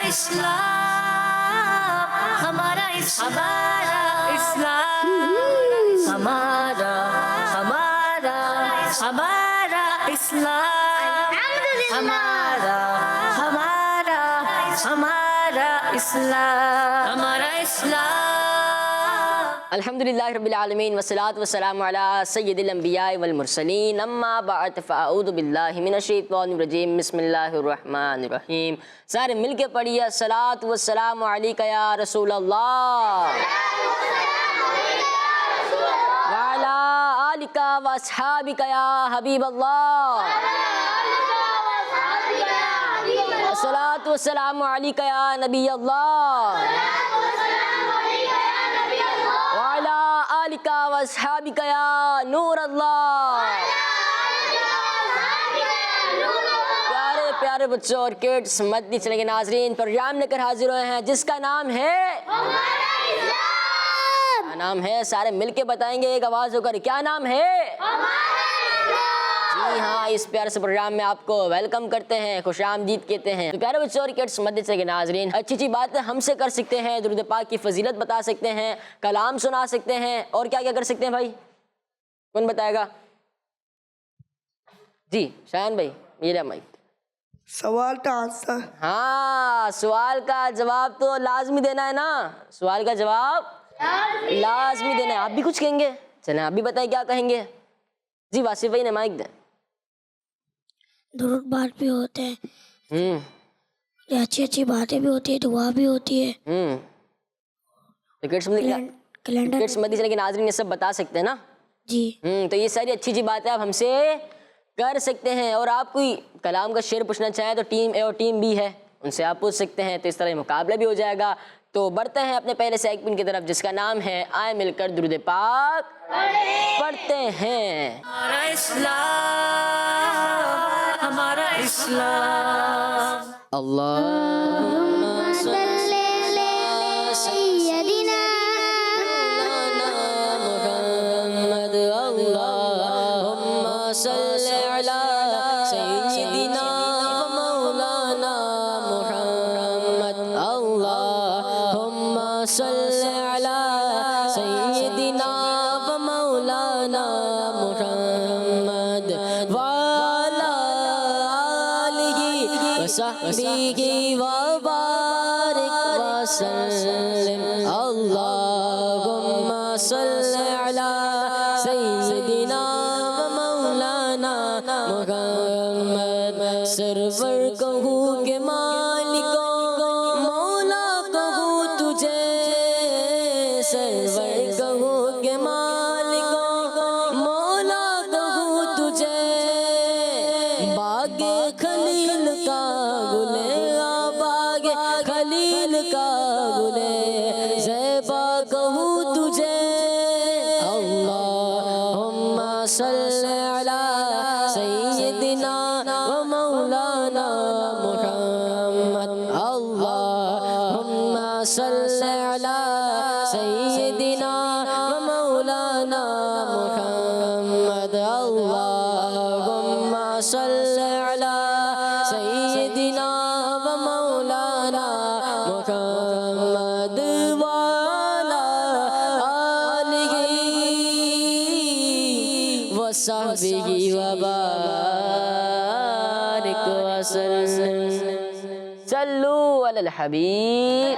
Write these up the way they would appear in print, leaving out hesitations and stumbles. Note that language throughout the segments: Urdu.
اسلام ہمارا اسلام ہمارا ہمارا اسلام ہمارا اسلام ہمارا اسلام. الحمدللہ رب العالمین والصلاة والسلام علی سید الانبیاء والمرسلین اما بعد فاعوذ باللہ من الشیطان الرجیم بسم اللہ الرحمن الرحیم. سارے مل کے پڑھیے الصلاة والسلام علیکہ یا رسول اللہ وعلی آلکہ واصحابکہ یا حبیب اللہ. الصلاة والسلام علیکہ یا نبی اللہ وعلی آلکہ واصحابکہ یا نور اللہ. پیارے پیارے بچوں اور کڈس مدنی چلیں گے ناظرین، پروگرام لے کر حاضر ہوئے ہیں جس کا نام ہے کیا نام ہے؟ سارے مل کے بتائیں گے ایک آواز ہو کر، کیا نام ہے؟ جی ہاں، اس پیارے سے پروگرام میں آپ کو ویلکم کرتے ہیں، خوش آمدید کہتے ہیں. تو پیارے بچوں اور کڈس مدنی چلیں گے ناظرین، اچھی اچھی باتیں ہم سے کر سکتے ہیں، درود پاک کی فضیلت بتا سکتے ہیں، کلام سنا سکتے ہیں، اور کیا کیا کر سکتے ہیں بھائی؟ کون بتائے گا؟ جی شایان بھائی، میرا مائک. سوال کا آنسر. ہاں، سوال کا جواب تو لازمی دینا ہے نا، سوال کا جواب لازمی دینا ہے. آپ بھی کچھ کہیں گے؟ چلیں آپ بھی بتائیں کیا کہیں گے. جی واصف بھائی نے مائک دیں. درود بات بھی ہوتے ہیں، اچھی اچھی باتیں بھی ہوتی ہے، دعا بھی ہوتی ہے، کیلنڈر مدی چلے کے ناظرین یہ سب بتا سکتے ہیں نا. جی. تو یہ ساری اچھی اچھی باتیں آپ ہم سے کر سکتے ہیں. اور آپ کوئی کلام کا شعر پوچھنا چاہیں تو ٹیم اے اور ٹیم بی ہے، ان سے آپ پوچھ سکتے ہیں. تو اس طرح یہ مقابلہ بھی ہو جائے گا. تو بڑھتے ہیں اپنے پہلے سیگمنٹ کی طرف جس کا نام ہے آئے مل کر درود پاک پڑھتے ہیں. ہمارا اسلام ہمارا اسلام. اللہم صلی علی سیدنا محمد. اللہم صلی علی سیدنا مولانا محمد. اللہم صلی علی سیدنا مولانا محمد وعلی آلہ وصحبہ وبارک وسلم. اللہم صلی علی سیدنا مولانا محمد. سرور کہوں کہ مالکوں مولا کہوں تجھے، سرور کہوں کہ مالکوں مولا کہوں تجھے. باغ خلیل کا گلے باغ خلیل کا گلے زیبا کہوں تجھے. اللہم صلی علی سیدنا و مولانا محمد. اللہم صلی علی سیدنا و مولانا محمد. اللہم صلی علی سیدنا و مولانا محمد وعلی آلہ وصحبہ وبارک وسلم. صلو علی الحبیب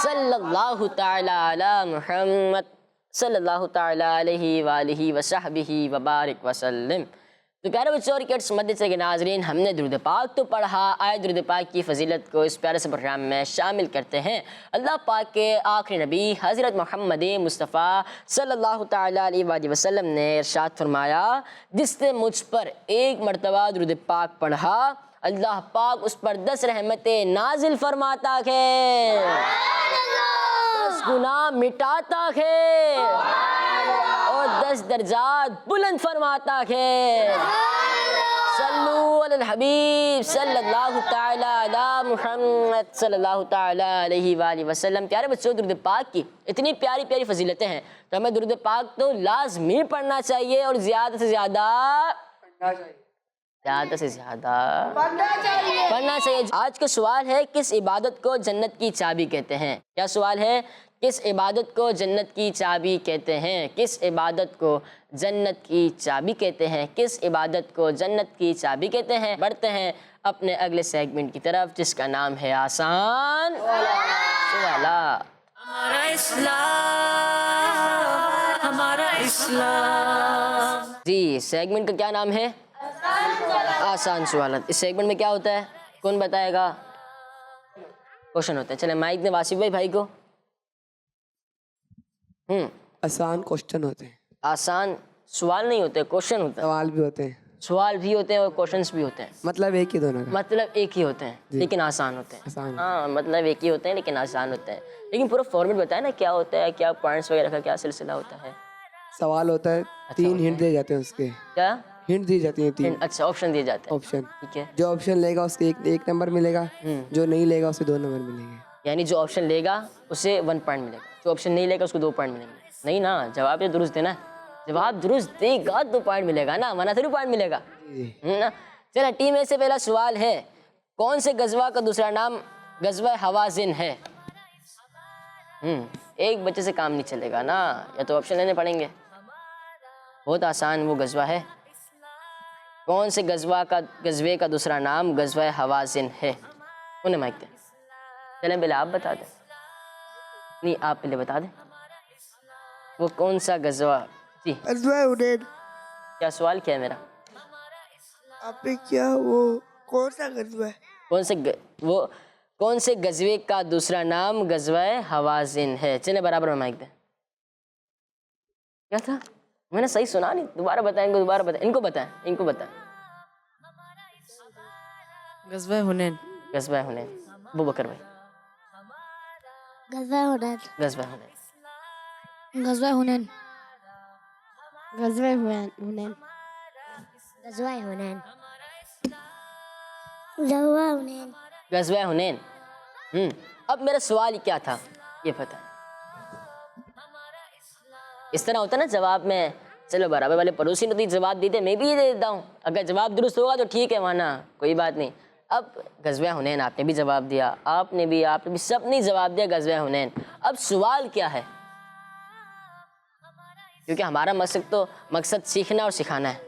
صلی اللہ تعالی علی محمد صلی اللہ تعالی علیہ وآلہ وصحبہ وبارک وسلم. تو پیارے بچوں اور کڈس مدرسے کے ناظرین، ہم نے درود پاک تو پڑھا، آئے درود پاک کی فضیلت کو اس پیارے سے پروگرام میں شامل کرتے ہیں. اللہ پاک کے آخری نبی حضرت محمد مصطفیٰ صلی اللہ تعالیٰ علیہ وآلہ وسلم نے ارشاد فرمایا، جس نے مجھ پر ایک مرتبہ درود پاک پڑھا اللہ پاک اس پر 10 رحمتیں نازل فرماتا ہے، 10 گناہ مٹاتا ہے اور 10 درجات بلند فرماتا ہے. صلو علی الحبیب صلی اللہ تعالی علی محمد صلی اللہ تعالی علیہ وآلہ وسلم. پیارے بچوں، درود پاک کی اتنی پیاری پیاری فضیلتیں ہیں تو ہمیں درود پاک تو لازمی پڑھنا چاہیے اور زیادہ سے زیادہ زیادہ سے زیادہ پڑھنا چاہیے. آج کا سوال ہے کس عبادت کو جنت کی چابی کہتے ہیں؟ کیا سوال ہے؟ کس عبادت کو جنت کی چابی کہتے ہیں؟ کس عبادت کو جنت کی چابی کہتے ہیں؟ کس عبادت کو جنت کی چابی کہتے ہیں؟ بڑھتے ہیں اپنے اگلے سیگمنٹ کی طرف جس کا نام ہے آسان سوالات. ہمارا اسلام، ہمارا اسلام. جی سیگمنٹ کا کیا نام ہے؟ آسان سوالات. اس سیگمنٹ میں کیا ہوتا ہے؟ کون بتائے گا؟ کوشچن ہوتا ہے. چلیں مائک دیں واسف بھائی کو. آسان کوشچن ہوتے ہیں. آسان سوال نہیں ہوتے، کوشچن ہوتا ہے. سوال بھی ہوتے ہیں. سوال بھی ہوتے ہیں اور کوشچنس بھی ہوتے ہیں. مطلب ایک ہی دونوں کا. مطلب ایک ہی ہوتے ہیں لیکن آسان ہوتے ہیں. آسان. ہاں مطلب ایک ہی ہوتے ہیں لیکن آسان ہوتے ہیں. لیکن پورا فارمیٹ بتائیں نا کیا ہوتا ہے، کیا پوائنٹس وغیرہ کا کیا سلسلہ ہوتا ہے. سوال ہوتا ہے 3 ہنٹ دیے جاتے ہیں اس کے. کیا ہنٹ دی جاتی ہیں 3. اچھا آپشن دیے جاتے ہیں. آپشن. ٹھیک ہے. جو آپشن لے گا اس کے ایک نمبر ملے گا، جو نہیں لے گا اسے 2 نمبر ملیں گے. یعنی جو آپشن لے گا اسے 1 پوائنٹ ملے گا، جو آپشن نہیں لے گا اس کو 2 پوائنٹ ملیں گے. نہیں نا، جواب یہ درست دینا ہے. جواب درست دے گا 2 پوائنٹ ملے گا نا، ورنہ 3 پوائنٹ ملے گا. چلیں ٹیم اے سے پہلا سوال ہے کون سے غزوہ کا دوسرا نام غزوہ حوازن ہے؟ ایک بچے سے کام نہیں چلے گا نا، یا تو آپشن لینے پڑیں گے. بہت آسان وہ غزوہ ہے. کون سے غزوے کا دوسرا نام غزوہ حوازن ہے؟ انہیں مائک دیں. چلیں پہلے آپ بتا دیں. نہیں آپ پہلے بتا دیں وہ کون سا غزوہ. جی غزوہ حنین. کیا سوال کیا ہے میرا؟ آپ نے کیا وہ کون سا غزوہ ہے؟ کون سے غزوے کا دوسرا نام غزوہ حوازن ہے؟ چلیں برابر میں مائک دیں. کیا تھا؟ میں نے صحیح سنا نہیں. دوبارہ بتائیں گے، دوبارہ بتائیں. ان کو بتائیں، ان کو بتائیں. غزوہ حنین. غزوہ حنین. ابو بکر بھائی. غزوہ حنین. غزوہ حنین. غزوہ حنین. غزوہ حنین. غزوہ حنین. غزوہ حنین. غزوہ حنین. اب میرا سوال کیا تھا یہ پتہ. اس طرح ہوتا ہے نا جواب میں، چلو برابر والے پڑوسی نے تو جواب دیتے میں بھی یہ دے دیتا ہوں، اگر جواب درست ہوگا تو ٹھیک ہے ورنہ کوئی بات نہیں. اب غزوہ حنین آپ نے بھی جواب دیا، آپ نے بھی سب نے جواب دیا غزوہ حنین. اب سوال کیا ہے؟ کیونکہ ہمارا مقصد سیکھنا اور سکھانا ہے.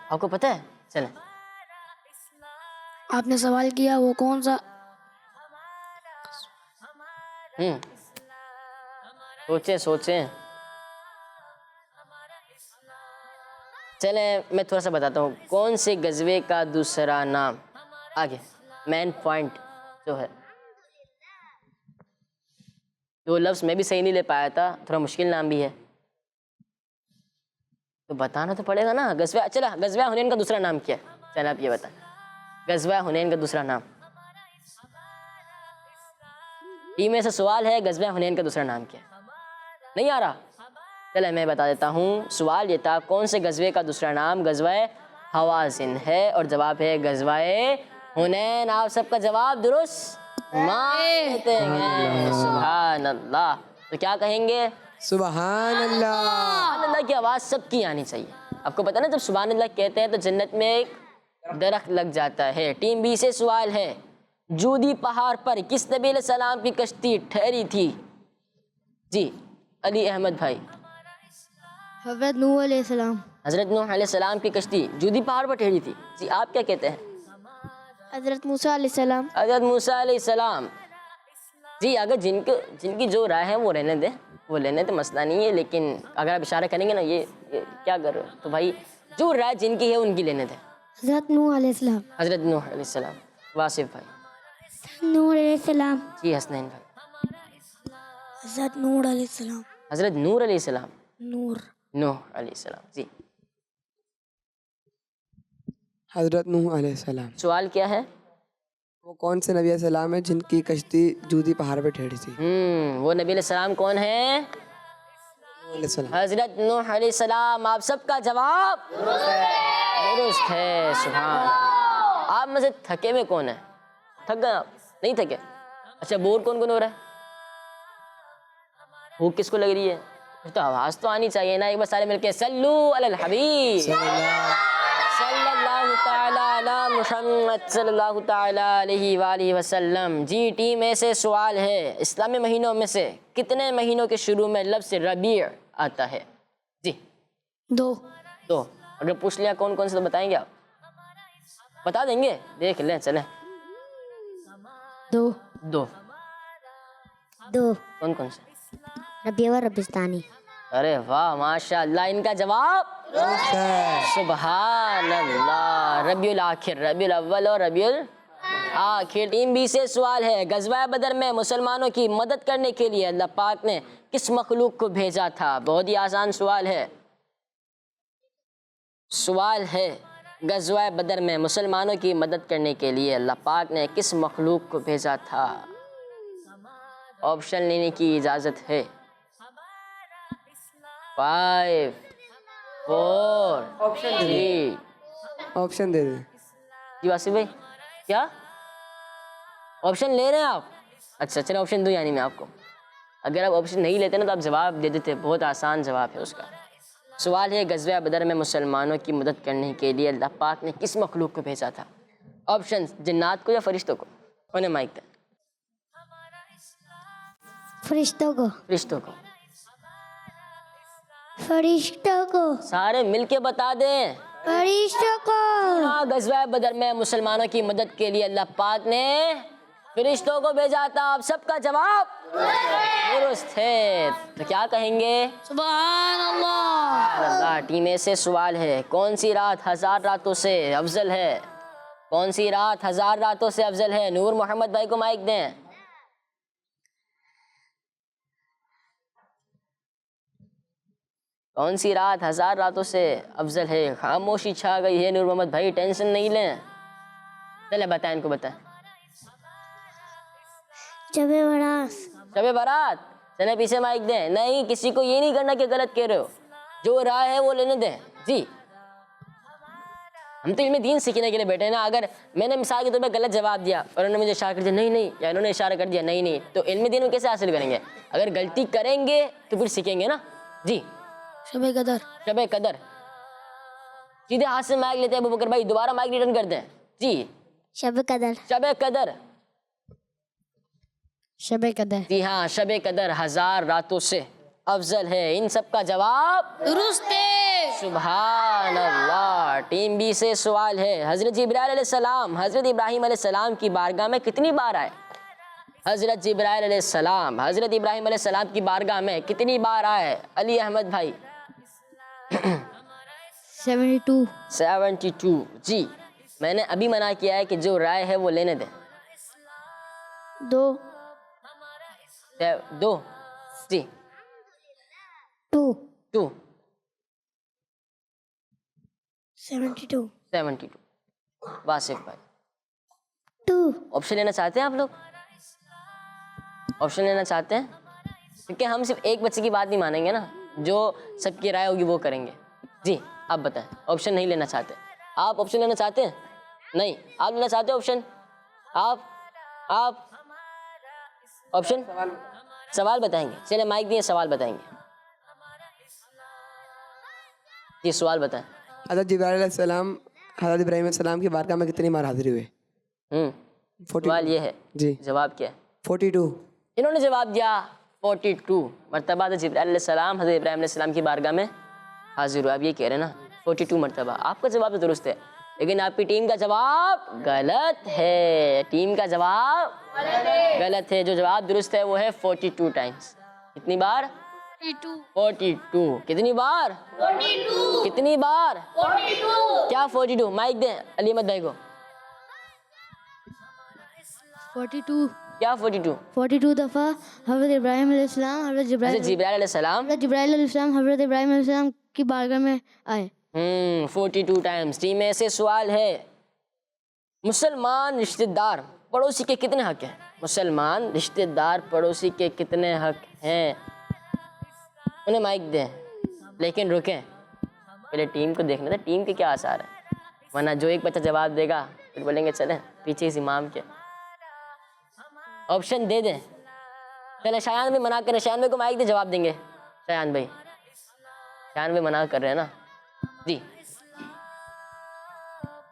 آپ کو پتہ ہے؟ چلیں آپ نے سوال کیا وہ کون سا. سوچیں. چلیں میں تھوڑا سا بتاتا ہوں کون سے غزوے کا دوسرا نام. آگے مین پوائنٹ جو ہے، وہ لفظ میں بھی صحیح نہیں لے پایا تھا، تھوڑا مشکل نام بھی ہے تو بتانا تو پڑے گا نا. غزوہ حنین کا دوسرا نام کیا ہے؟ چلیں آپ یہ بتائیں. غزوہ حنین کا دوسرا نام. ٹیم میں سے سوال ہے غزوہ حنین کا دوسرا نام کیا ہے؟ نہیں آ رہا؟ چلے میں بتا دیتا ہوں. سوال یہ تھا کون سے غزوے کا دوسرا نام غزوہ حوازن ہے، اور جواب ہے غزوہ حنین. آپ سب کا جواب درست مانتے ہیں. سبحان اللہ. تو کیا کہیں گے؟ سبحان اللہ. سبحان اللہ کی آواز سب کی آنی چاہیے. آپ کو پتہ نا جب سبحان اللہ کہتے ہیں تو جنت میں ایک درخت لگ جاتا ہے. ٹیم بی سے سوال ہے جودی پہاڑ پر کس نبی علیہ السلام کی کشتی ٹھہری تھی؟ جی علی احمد بھائی. حضرت نوح علیہ السلام. حضرت نوح علیہ السلام کی کشتی جودی پہاڑ پر ٹھہری تھی. جی آپ کیا کہتے ہیں؟ حضرت موسیٰ علیہ السلام. حضرت موسیٰ علیہ السلام. جی اگر جن کی جو رائے ہے وہ رہنے دیں، وہ لینے تو مسئلہ نہیں ہے، لیکن اگر آپ اشارہ کریں گے نا یہ کیا کر رہے ہو، تو بھائی جو رائے جن کی ہے ان کی لینے دیں. حضرت نوح علیہ السلام. حضرت نوح علیہ السلام. واصف بھائی. نوح علیہ السلام. جی حسنین بھائی. حضرت نور علیہ السلام. حضرت نور علیہ السلام. نوح علیہ السلام. جی حضرت نوح علیہ السلام. سوال کیا ہے؟ وہ کون سے نبی علیہ السلام ہے جن کی کشتی جودی پہاڑ پہ ٹھہری تھی؟ وہ نبی علیہ السلام کون ہے؟ حضرت نوح علیہ السلام. آپ سب کا جواب درست ہے. سبحان. آپ میں سے تھکے میں کون ہے؟ تھک گئے آپ؟ نہیں تھکے؟ اچھا بور کون ہو رہا ہے؟ بھوک کس کو لگ رہی ہے؟ تو آواز تو آنی چاہیے نا. ایک بار سارے مل کے صلو علی الحبیب. صلی اللہ تعالی علی محمد صلی اللہ تعالی علیہ وآلہ وسلم. جی ٹیم اے سے سوال ہے, اسلامی مہینوں میں سے کتنے مہینوں کے شروع میں لفظ ربیع آتا ہے؟ جی 2. تو اگر پوچھ لیا کون کون سے تو بتائیں گے آپ؟ بتا دیں گے؟ دیکھ لیں, چلیں. 2. 2. 2. کون کون سے؟ ربیع و ربیع ثانی. ارے واہ ماشاء اللہ, ان کا جواب سبحان اللہ, ربیع الآخر, ربیع الاول اور ربیع الآخر. ٹیم بی سے سوال ہے, غزوہ بدر میں مسلمانوں کی مدد کرنے کے لیے اللہ پاک نے کس مخلوق کو بھیجا تھا؟ بہت ہی آسان سوال ہے. سوال ہے, غزوہ بدر میں مسلمانوں کی مدد کرنے کے لیے اللہ پاک نے کس مخلوق کو بھیجا تھا؟ آپشن لینے کی اجازت ہے. 5 4 3. آپشن دے دیں. جی واسف بھائی, کیا آپشن لے رہے ہیں آپ؟ اچھا چلیں آپشن دوں, یعنی میں آپ کو, اگر آپ آپشن نہیں لیتے نا تو آپ جواب دے دیتے. بہت آسان جواب ہے اس کا. سوال ہے, غزوہ بدر میں مسلمانوں کی مدد کرنے کے لیے اللہ پاک نے کس مخلوق کو بھیجا تھا؟ آپشن جنات کو یا فرشتوں کو؟ انہیں مائک دیں. فرشتوں کو. فرشتوں کو. فرشتوں کو. سارے مل کے بتا دیں. فرشتوں کو. ہاں, غزوہ بدر میں مسلمانوں کی مدد کے لیے اللہ پاک نے فرشتوں کو بھیجا تھا. آپ سب کا جواب درست ہے. تو کیا کہیں گے؟ سبحان اللہ. سبحان اللہ. ٹیم اے سے سوال ہے, کون سی رات 1000 راتوں سے افضل ہے؟ کون سی رات 1000 راتوں سے افضل ہے؟ نور محمد بھائی کو مائک دیں. کون سی رات 1000 راتوں سے افضل ہے؟ خاموشی چھا گئی ہے. نور محمد بھائی ٹینشن نہیں لیں, چلے بتائیں, ان کو بتائیں. شب برات. شب برات. چلے پیچھے مائک دیں. نہیں, کسی کو یہ نہیں کرنا کہ غلط کہہ رہے ہو, جو رائے ہے وہ لینے دیں. جی ہم تو علم دین سیکھنے کے لیے بیٹھے ہیں نا. اگر میں نے مثال کے طور پہ غلط جواب دیا اور انہوں نے مجھے اشارہ کر دیا نہیں نہیں, یا انہوں نے اشارہ کر دیا نہیں نہیں, تو علم دین میں کیسے حاصل کریں گے؟ اگر غلطی کریں گے تو پھر سیکھیں گے نا. جی شب قدر. شب قدر. سیدھے ہاتھ سے مائک لیتے ہیں ابو بکر بھائی, دوبارہ مائک ریٹرن کر دیں. جی شب قدر. شب قدر. شب قدر. جی ہاں, شب قدر 1000 راتوں سے افضل ہے. ان سب کا جواب درست ہے. سبحان اللہ. ٹیم بی سے سوال ہے, حضرت جبرائیل علیہ السلام حضرت ابراہیم علیہ السلام کی بارگاہ میں کتنی بار آئے؟ حضرت جبرائیل علیہ السلام حضرت ابراہیم علیہ السلام کی بارگاہ میں کتنی بار آئے؟ علی احمد بھائی. 72. 72. جی میں نے ابھی منع کیا ہے کہ جو رائے ہے وہ لینے دیں. 2. 2. جی 2. 2. 72. 72. واصف بھائی 2. آپشن لینا چاہتے ہیں آپ لوگ؟ آپشن لینا چاہتے ہیں؟ کیونکہ ہم صرف ایک بچے کی بات نہیں مانیں گے نا, جو سب کی رائے ہوگی وہ کریں گے. جی آپ بتائیں, آپشن نہیں لینا چاہتے؟ آپ آپشن لینا چاہتے ہیں؟ نہیں. آپ لینا چاہتے ہیں آپشن؟ آپ آپشن سوال بتائیں گے. چلے مائک دیے, سوال بتائیں گے. جی سوال بتائیں. حضرت جبرائیل علیہ السلام حضرت ابراہیم علیہ السلام کی بارگاہ میں کتنی بار حاضر ہوئے؟ سوال یہ ہے, جی جواب کیا ہے؟ 42. انہوں نے جواب دیا 42 مرتبہ حضرت جبرائیل علیہ السلام حضرت ابراہیم علیہ السلام کی بارگاہ میں حاضر ہوئے. آپ یہ کہہ رہے ہیں نا 42 مرتبہ. آپ کا جواب تو درست ہے, لیکن آپ کی ٹیم کا جواب غلط ہے. ٹیم کا جواب غلط ہے. جو جواب درست ہے وہ ہے 42 ٹائمز. کتنی بار؟ 42. کتنی بار؟ 42. کتنی بار؟ 42. کیا 42؟ مائک دیں علی احمد بھائی کو. 42. کیا 42؟ 42 دفعہ حضرت ابراہیم علیہ السلام حضرت حضرت جبرائیل علیہ السلام جبرائیل علیہ السلام حضرت ابراہیم علیہ السلام کی بارگاہ میں آئے. 42 ٹائمز. ٹیم میں سے سوال ہے, مسلمان رشتہ دار پڑوسی کے کتنے حق ہیں؟ مسلمان رشتہ دار پڑوسی کے کتنے حق ہیں؟ انہیں مائک دیں, لیکن رکیں, پہلے ٹیم کو دیکھنا تھا ٹیم کے کیا آثار ہیں, ورنہ جو ایک بچہ جواب دے گا پھر بولیں گے چلیں پیچھے اس امام کے. آپشن دے دیں. چلے شایان بھی منع کریں, شایان بھائی کو مائک دے, جواب دیں گے. شایان بھائی منع کر رہے ہیں نا. جی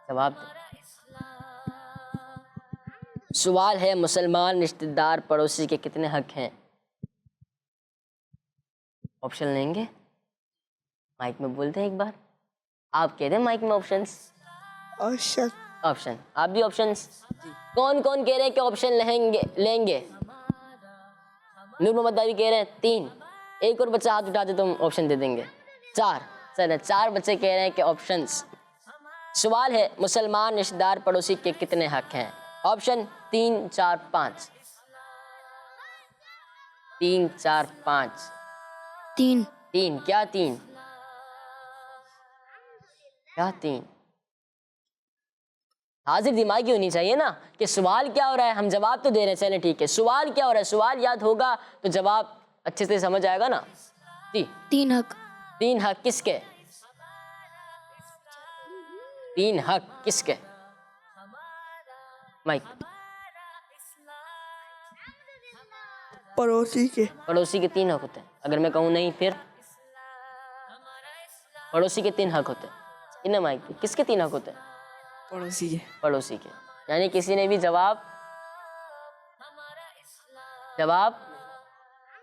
جواب دیں. سوال ہے مسلمان رشتہ دار پڑوسی کے کتنے حق ہیں؟ آپشن لیں گے؟ مائک میں بولتے ہیں ایک بار. آپ کہہ دیں مائک میں آپشنس. آپشن آپشن آپ بھی آپشنس. کون کون کہہ رہے ہیں کہ آپشن لیں گے؟ نور محمد بھائی بھی کہہ رہے ہیں 3. ایک اور بچہ ہاتھ اٹھا دے تو ہم آپشن دے دیں گے. 4. چلیں 4 بچے کہہ رہے ہیں کہ آپشنس. سوال ہے مسلمان رشتہ دار پڑوسی کے کتنے حق ہیں؟ آپشن 3 4 5. 3 4 5. 3. 3 کیا 3 کیا 3؟ حاضر دماغی ہونی چاہیے نا کہ سوال کیا ہو رہا ہے. ہم جواب تو دے رہے ہیں, چلیں ٹھیک ہے. سوال کیا ہو رہا ہے, سوال یاد ہوگا تو جواب اچھے سے سمجھ آئے گا نا. 3 حق. 3 حق کس کے؟ 3 حق کس کے؟ مائک. پڑوسی کے. پڑوسی کے 3 حق ہوتے ہیں. اگر میں کہوں نہیں پھر پڑوسی کے 3 حق ہوتے ہیں. انہیں مائک کس کے 3 حق ہوتے ہیں؟ پڑوسی کے. پڑوسی کے. یعنی کسی نے بھی جواب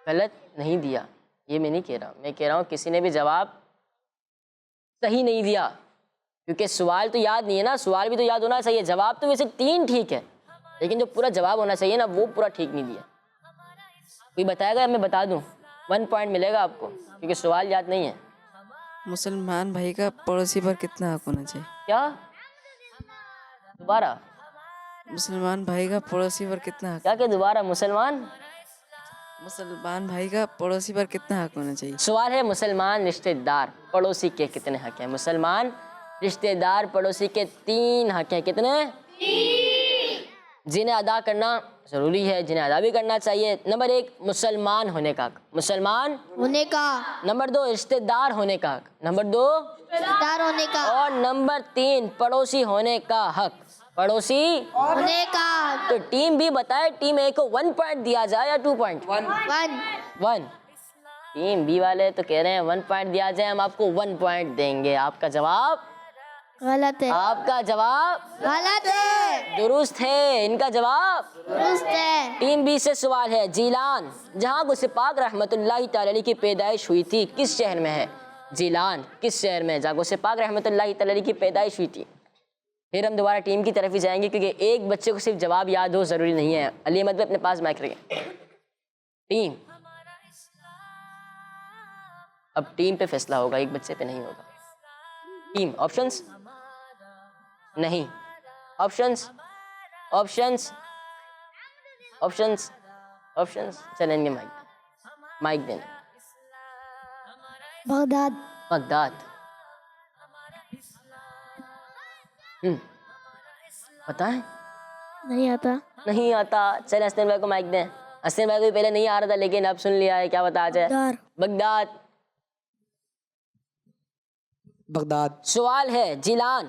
غلط نہیں دیا. یہ میں نہیں کہہ رہا, میں کہہ رہا ہوں کسی نے بھی جواب صحیح نہیں دیا, کیونکہ سوال تو یاد نہیں ہے نا. سوال بھی تو یاد ہونا چاہیے. جواب تو ویسے 3 ٹھیک ہے, لیکن جو پورا جواب ہونا چاہیے نا وہ پورا ٹھیک نہیں دیا. کوئی بتائے گا؟ میں بتا دوں 1 پوائنٹ ملے گا آپ کو, کیونکہ سوال یاد نہیں ہے. مسلمان بھائی کا پڑوسی پر کتنا حق ہونا چاہیے؟ کیا دوبارہ؟ مسلمان بھائی کا پڑوسی پر کتنا حق؟ کیا کہ دوبارہ مسلمان بھائی کا پڑوسی پر کتنا حق ہونا چاہیے؟ سوال ہے مسلمان رشتہ دار پڑوسی کے کتنے حق ہیں؟ مسلمان رشتہ دار پڑوسی کے 3 حق ہیں. کتنے؟ جنہیں ادا کرنا ضروری ہے, جنہیں ادا بھی کرنا چاہیے. نمبر 1 مسلمان ہونے کا حق, مسلمان ہونے کا. نمبر 2 رشتہ دار ہونے کا حق. نمبر 2 دار ہونے کا. اور نمبر 3 پڑوسی ہونے کا حق. پڑوسی ہونے کا. تو ٹیم بھی بتائے, ٹیم اے کو 1 پوائنٹ دیا جائے یا 2 پوائنٹ؟ 1. ٹیم بی والے تو کہہ رہے ہیں 1 پوائنٹ دیا جائے, ہم آپ کو 1 پوائنٹ دیں گے. آپ کا جواب غلط ہے. آپ کا جواب غلط ہے. درست ہے. ان کا جواب درست ہے. ٹیم بی سے سوال ہے جیلان جہاں غوث پاک رحمۃ اللہ تعالی علیہ کی پیدائش ہوئی تھی کس شہر میں ہے؟ جیلان کس شہر میں ہے جہاں غوث پاک رحمۃ اللہ تعالی علیہ کی پیدائش ہوئی تھی؟ پھر ہم دوبارہ ٹیم کی طرف ہی جائیں گے, کیونکہ ایک بچے کو صرف جواب یاد ہو ضروری نہیں ہے. علی احمد بھی اپنے پاس مائک رکھیں. ٹیم, اب ٹیم پہ فیصلہ ہوگا, ایک بچے پہ نہیں ہوگا. ٹیم آپشنس نہیں, آپشنس چلیں گے. مائک دینا. بغداد. بتائیں. نہیں آتا. نہیں آتا. چلیں حسین بھائی کو مائک دیں. حسین بھائی کو بھی پہلے نہیں آ رہا تھا لیکن اب سن لیا ہے. کیا بتا جائے؟ بغداد. سوال ہے جیلان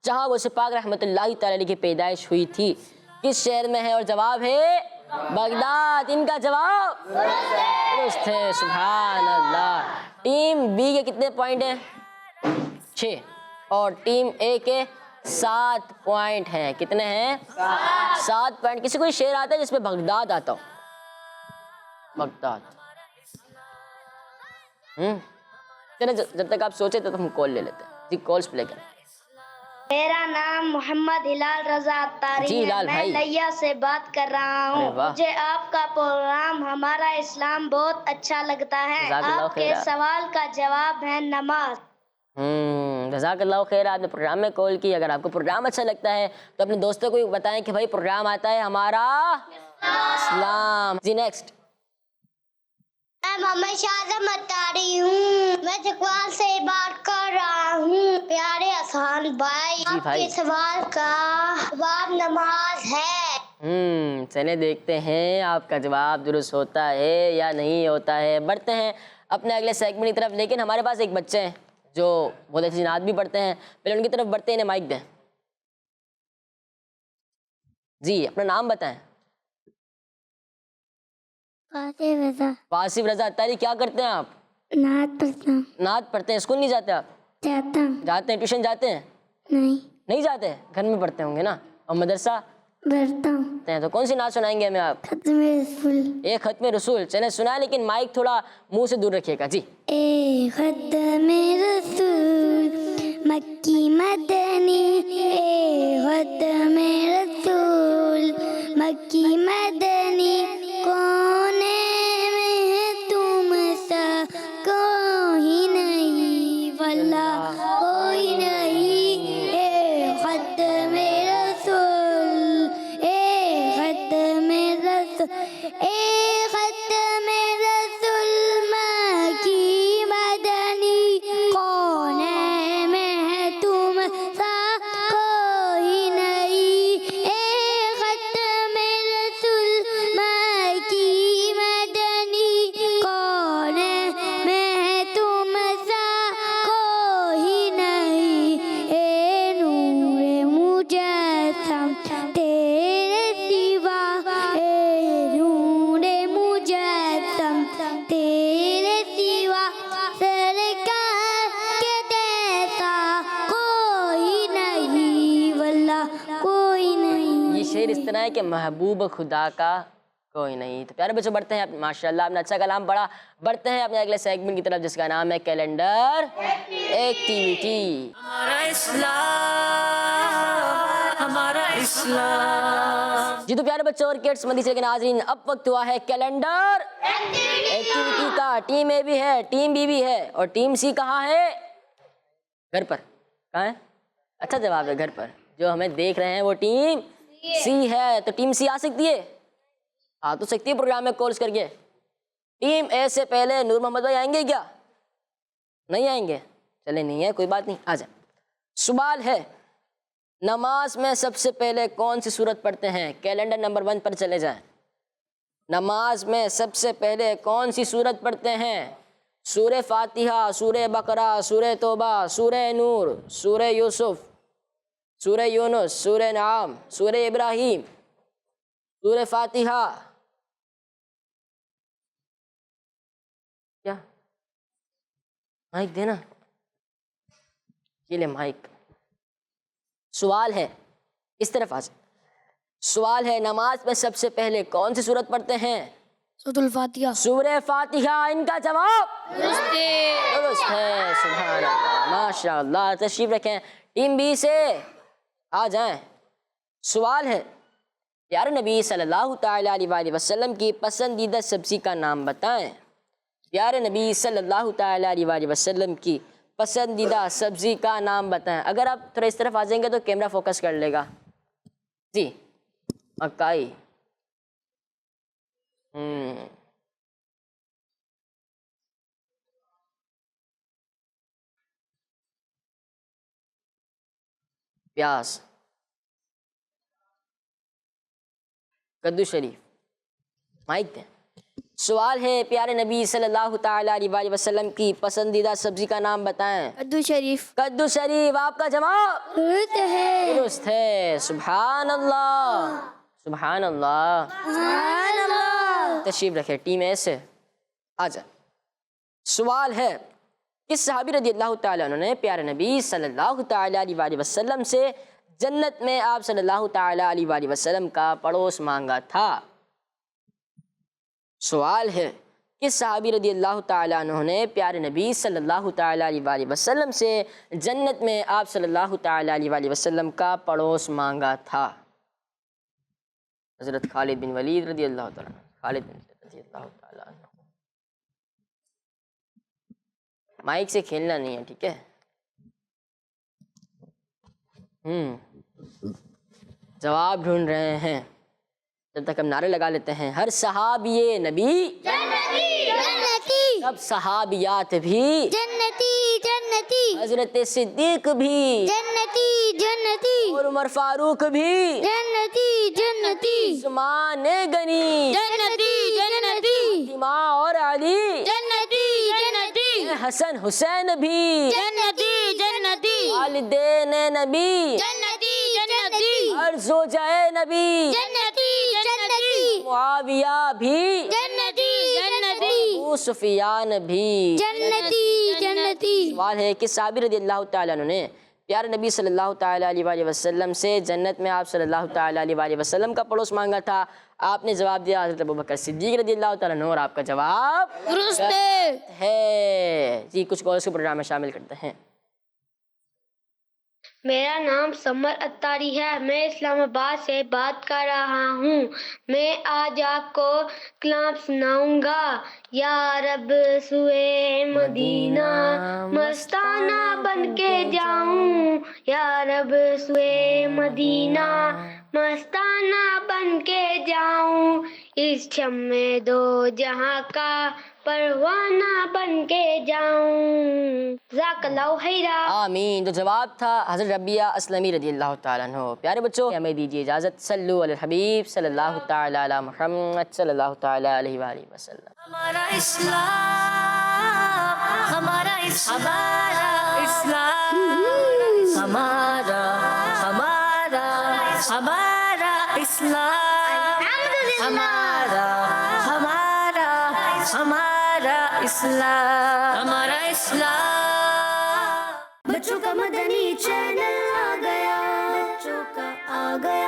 جہاں غوث پاک رحمۃ اللہ تعالی علیہ کی پیدائش ہوئی تھی کس شہر میں ہے؟ اور جواب ہے بغداد. ان کا جواب درست ہے. سبحان اللہ. ٹیم بی کے کتنے پوائنٹ ہیں؟ 6 اور ٹیم اے کے 7 پوائنٹ ہیں. کتنے ہیں؟ 7 پوائنٹ. کسی کوئی شہر آتا ہے جس میں بغداد آتا ہو؟ بغداد. چلیں جب تک آپ سوچے تو ہم کال لے لیتے ہیں. جی کالز پلے کریں. میرا نام محمد ہلال رضا اتاری جی ہے. ہلال میں بھائی. لیا سے بات کر رہا ارے ہوں. واہ. مجھے آپ کا پروگرام ہمارا اسلام بہت اچھا لگتا ہے. جزاک اللہ آپ کے خیرہ. سوال کا جواب ہے نماز. جزاک اللہ خیر. آپ نے پروگرام میں کال کی. اگر آپ کو پروگرام اچھا لگتا ہے تو اپنے دوستوں کو بتائیں کہ بھائی پروگرام آتا ہے ہمارا اسلام. جی نیکسٹ. میں محمد شاہزم اتاری ہوں. میں چکوال سے بات کر رہا ہوں. پیارے احسان بھائی, جی آپ بھائی. کے سوال کا جواب نماز ہے. چلیں دیکھتے ہیں آپ کا جواب درست ہوتا ہے یا نہیں ہوتا ہے. بڑھتے ہیں اپنے اگلے سیگمنٹ کی طرف, لیکن ہمارے پاس ایک بچے ہیں جو بہت اچھی نعت بھی پڑھتے ہیں. پہلے ان کی طرف بڑھتے ہیں, انہیں مائک دیں. جی اپنا نام بتائیں. واصف رضا اتاری. کیا کرتے ہیں آپ؟ نعت پڑھتا ہوں. نعت پڑھتے ہیں. اسکول نہیں جاتے آپ؟ جاتا ہوں. جاتے ہیں. ٹیوشن جاتے ہیں؟ نہیں. نہیں جاتے؟ گھر میں پڑھتے ہوں گے نا. اور مدرسہ پڑھتا ہوں. تو کون سی نعت سنائیں گے ہمیں آپ؟ ختم رسول. ایک ختم رسول. چلیں سنائیں لیکن مائک تھوڑا منہ سے دور رکھیے گا. جی. اے ختم رسول مکی مدنی، اے ختم رسول مکی مدنی، کونے میں تم سا کوئی نہیں واللہ کوئی نہیں. اے ختم رسول، اے ختم رسول، اے ختم رسول مکی مدنی، کونے میں تم سا کوئی نہیں. اے ختم رسول مکی مدنی، کونے میں تم سا کوئی نہیں. اے نور مجسم تیرے سوا، اے نور مجسم تیرے سوا، سرکار کے جیسا کوئی نہیں واللہ کوئی نہیں. یہ شعر اس طرح ہے کہ محبوب خدا کا کوئی نہیں. تو پیارے بچوں بڑھتے ہیں ماشاءاللہ آپ نے اچھا کلام پڑھا. بڑھتے ہیں اپنے اگلے سیگمنٹ کی طرف جس کا نام ہے کیلنڈر ایکٹیویٹی. ہمارا اسلام، ہمارا اسلام. جی تو پیارے بچوں اور کڈس مدرسے کے ناظرین، اب وقت ہوا ہے کیلنڈر ایکٹیویٹی کا. ٹیم اے بھی ہے، ٹیم بی بھی ہے، اور ٹیم سی کہاں ہے؟ گھر پر. کہاں ہے؟ اچھا جواب ہے گھر پر. جو ہمیں دیکھ رہے ہیں وہ ٹیم سی ہے. تو ٹیم سی آ سکتی ہے؟ آ تو سکتی ہے پروگرام میں کالز کر کے. ٹیم اے سے پہلے نور محمد بھائی آئیں گے کیا؟ نہیں آئیں گے؟ چلے نہیں ہے کوئی بات نہیں، آ جائیں. سوال ہے نماز میں سب سے پہلے کون سی سورت پڑھتے ہیں؟ کیلنڈر نمبر 1 پر چلے جائیں. نماز میں سب سے پہلے کون سی سورت پڑھتے ہیں؟ سورہ فاتحہ، سورہ بقرہ، سورہ توبہ، سورہ نور، سورہ یوسف، سورہ یونس، سورہ نعام، سورہ ابراہیم، سورہ فاتحہ. کیا مائک دینا؟ یہ لے مائک. سوال ہے اس طرف آ جائیں. سوال ہے نماز میں سب سے پہلے کون سی سورت پڑھتے ہیں؟ سورۃ الفاتحہ. سورہ فاتحہ. ان کا جواب درست ہے. سبحان اللہ، ماشاء اللہ. تشریف رکھیں. ٹیم بی سے آ جائیں. سوال ہے پیارے نبی صلی اللہ تعالیٰ علیہ وآلہ وسلم کی پسندیدہ سبزی کا نام بتائیں. پیارے نبی صلی اللہ تعالیٰ علیہ وآلہ وسلم کی پسندیدہ سبزی کا نام بتائیں. اگر آپ تھوڑا اس طرف آ جائیں گے تو کیمرہ فوکس کر لے گا. جی. مکائی. پیاز. کدو شریف. مائک دیں. سوال ہے پیارے نبی صلی اللہ تعالیٰ علیہ وآلہ وسلم کی پسندیدہ سبزی کا نام بتائیں. کدو شریف. کدو شریف. آپ کا جواب درست ہے. درست ہے. سبحان اللہ، سبحان اللہ. سبحان اللہ. تشریف رکھے. ٹیم اے سے آ جائے. سوال ہے کس صحابی رضی اللہ تعالیٰ عنہ نے پیارے نبی صلی اللہ تعالیٰ علیہ وآلہ وسلم سے جنت میں آپ صلی اللہ تعالیٰ علیہ وآلہ وسلم کا پڑوس مانگا تھا؟ سوال ہے کس صحابی رضی اللہ تعالیٰ عنہ نے پیارے نبی صلی اللہ تعالیٰ علیہ وآلہ وسلم سے جنت میں آپ صلی اللہ تعالیٰ علیہ وآلہ وسلم کا پڑوس مانگا تھا؟ حضرت خالد بن ولید رضی اللہ تعالیٰ عنہ. خالد بن ولید رضی اللہ تعالیٰ عنہ. مائک سے کھیلنا نہیں ہے، ٹھیک ہے؟ جواب ڈھونڈ رہے ہیں. جب تک ہم نعرے لگا لیتے ہیں. ہر صحابی نبی جنتی. سب صحابیات بھی جنتی. جنتی. حضرت صدیق بھی جنتی. جنتی. اور عمر فاروق بھی جنتی. جنتی. عثمان غنی جنتی. جنتی. فاطمہ اور علی جنتی. جنتی. حسن حسین بھی جنتی. جنتی. والدین نبی جنتی. جنتی. اور زوجہ نبی جنتی. جنتی. معاویہ بھی جنتی. جنتی. ابو سفیان بھی. جنتی. جنتی. سوال ہے کہ صحابی رضی اللہ تعالیٰ عنہ نے پیارے نبی صلی اللہ تعالیٰ علیہ وآلہ وسلم سے جنت میں آپ صلی اللہ تعالیٰ علیہ وآلہ وسلم کا پڑوس مانگا تھا. آپ نے جواب دیا حضرت ابوبکر صدیق رضی اللہ تعالیٰ عنہ، اور آپ کا جواب درست ہے. جی کچھ کالز کو پروگرام میں شامل کرتے ہیں. میرا نام سمر اتاری ہے، میں اسلام آباد سے بات کر رہا ہوں. میں آج آپ کو کلام سناؤں گا. یا رب سوئے مدینہ مستانہ بن کے جاؤں، یا رب سوئے مدینہ مستانہ بن کے جاؤں، اس چھم میں دو جہاں کا پروانہ بن کے جاؤں. جزاک اللہ خیرا. آمین. تو جواب تھا حضرت ربیہ اسلمی رضی اللہ تعالیٰ عنہ. پیارے بچوں ہمیں دیجیے اجازت. صلو علی الحبیب صلی اللہ تعالیٰ علی محمد صلی اللہ تعالیٰ علیہ وآلہ وسلم. ہمارا اسلام، ہمارا اسلام، ہمارا ہمارا ہمارا اسلام، ہمارا ہمارا ہمارا اسلام، ہمارا اسلام. بچوں کا مدنی چینل آ گیا، بچوں کا آ گیا